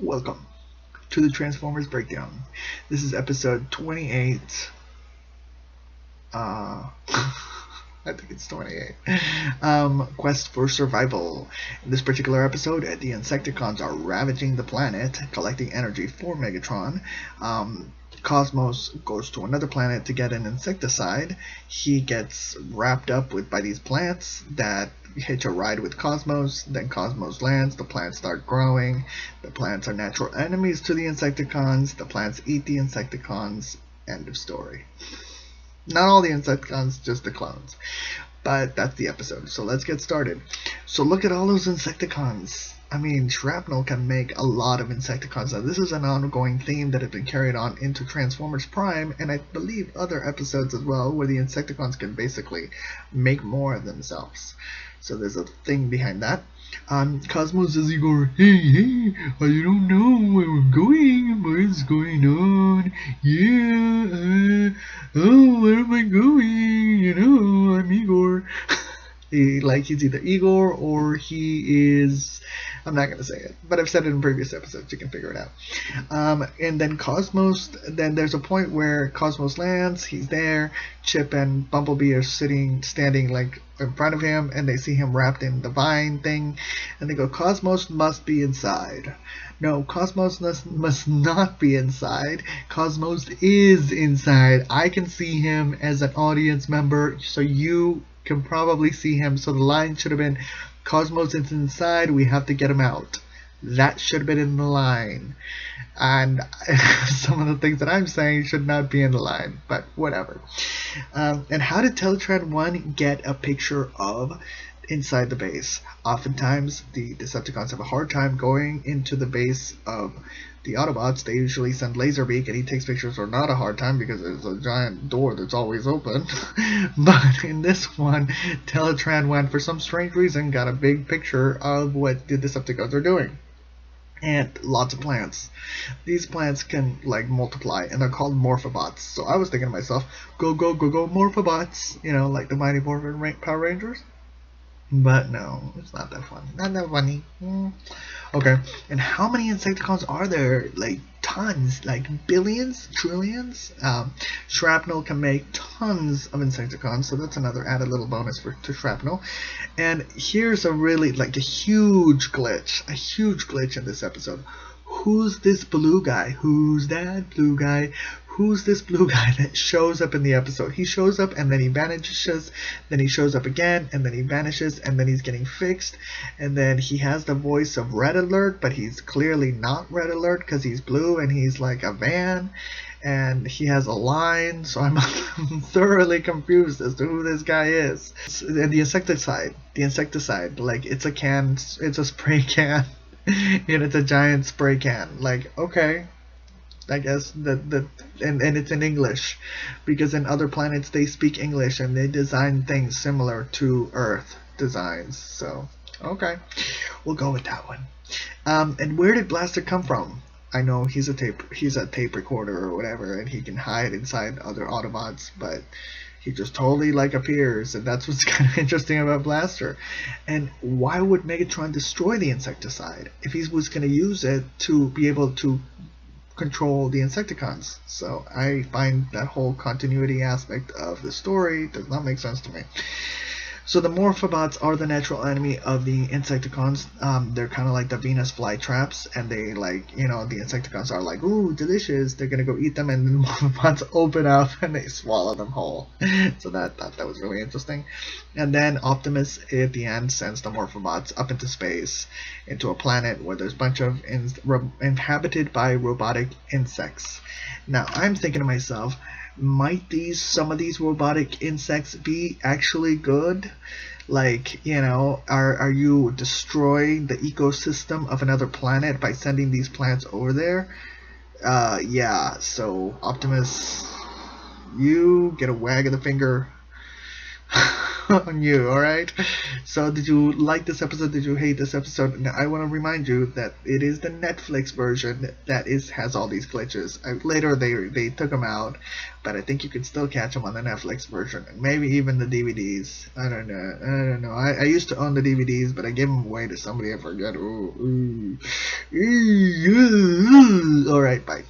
Welcome to the Transformers Breakdown. This is episode 28. I think it's 28. Quest for Survival. In this particular episode, the Insecticons are ravaging the planet, collecting energy for Megatron. Cosmos goes to another planet to get an insecticide. He gets wrapped up by these plants that hitch a ride with Cosmos. Then Cosmos lands. The plants start growing. The plants are natural enemies to the Insecticons. The plants eat the Insecticons. End of story. Not all the Insecticons, just the clones. But that's the episode, so let's get started. So look at all those Insecticons. I mean, Shrapnel can make a lot of Insecticons. Now, this is an ongoing theme that has been carried on into Transformers Prime, and I believe other episodes as well, where the Insecticons can basically make more of themselves. So there's a thing behind that. Cosmos says, Igor, hey, I don't know where we're going, what's going on, where am I going, I'm Igor. He's either Igor or he is, I'm not going to say it, but I've said it in previous episodes, you can figure it out. And then Cosmos, then there's a point where Cosmos lands, he's there, Chip and Bumblebee are standing like in front of him, and they see him wrapped in the vine thing, and they go, Cosmos must be inside. No, Cosmos must not be inside. Cosmos is inside. I can see him as an audience member, so you can probably see him. So the line should have been, Cosmos is inside, we have to get him out. That should have been in the line. And some of the things that I'm saying should not be in the line, but whatever. And how did Teletran 1 get a picture of inside the base? Oftentimes, the Decepticons have a hard time going into the base of the Autobots. They usually send Laserbeak, and he takes pictures, or not a hard time, because there's a giant door that's always open. But in this one, Teletran 1, for some strange reason, got a big picture of what the Decepticons are doing. And lots of plants. These plants can like multiply, and they're called Morphobots. So I was thinking to myself, go Morphobots, like the Mighty Morphin Power Rangers. But no, it's not that funny. Not that funny. Okay, and how many Insecticons are there? Like tons, like billions, trillions. Shrapnel can make tons of Insecticons, so that's another added little bonus to Shrapnel. And here's a really a huge glitch in this episode. Who's this blue guy? Who's that blue guy? Who's this blue guy that shows up in the episode? He shows up and then he vanishes, then he shows up again and then he vanishes, and then he's getting fixed, and then he has the voice of Red Alert, but he's clearly not Red Alert because he's blue and he's like a van, and he has a line, so I'm thoroughly confused as to who this guy is. And the insecticide, like it's a can, it's a spray can, and it's a giant spray can. Like, okay, I guess and it's in English, because in other planets they speak English and they design things similar to Earth designs. So okay, we'll go with that one. And where did Blaster come from? I know he's a tape recorder or whatever, and he can hide inside other Autobots, but he just totally appears, and that's what's kind of interesting about Blaster. And why would Megatron destroy the insecticide if he was going to use it to be able to control the Insecticons? So I find that whole continuity aspect of the story does not make sense to me. So the Morphobots are the natural enemy of the Insecticons. They're kind of like the Venus flytraps, and they the Insecticons are like, ooh, delicious. They're gonna go eat them, and the Morphobots open up and they swallow them whole. So that was really interesting. And then Optimus at the end sends the Morphobots up into space, into a planet where there's a bunch of inhabited by robotic insects. Now I'm thinking to myself, might some of these robotic insects be actually good? Are you destroying the ecosystem of another planet by sending these plants over there? Yeah, so Optimus, you get a wag of the finger on you, alright? So did you like this episode? Did you hate this episode? Now, I want to remind you that it is the Netflix version that has all these glitches. Later they took them out, but I think you can still catch them on the Netflix version, and maybe even the DVDs. I don't know. I used to own the DVDs, but I gave them away to somebody I forget. Ooh. Alright, bye.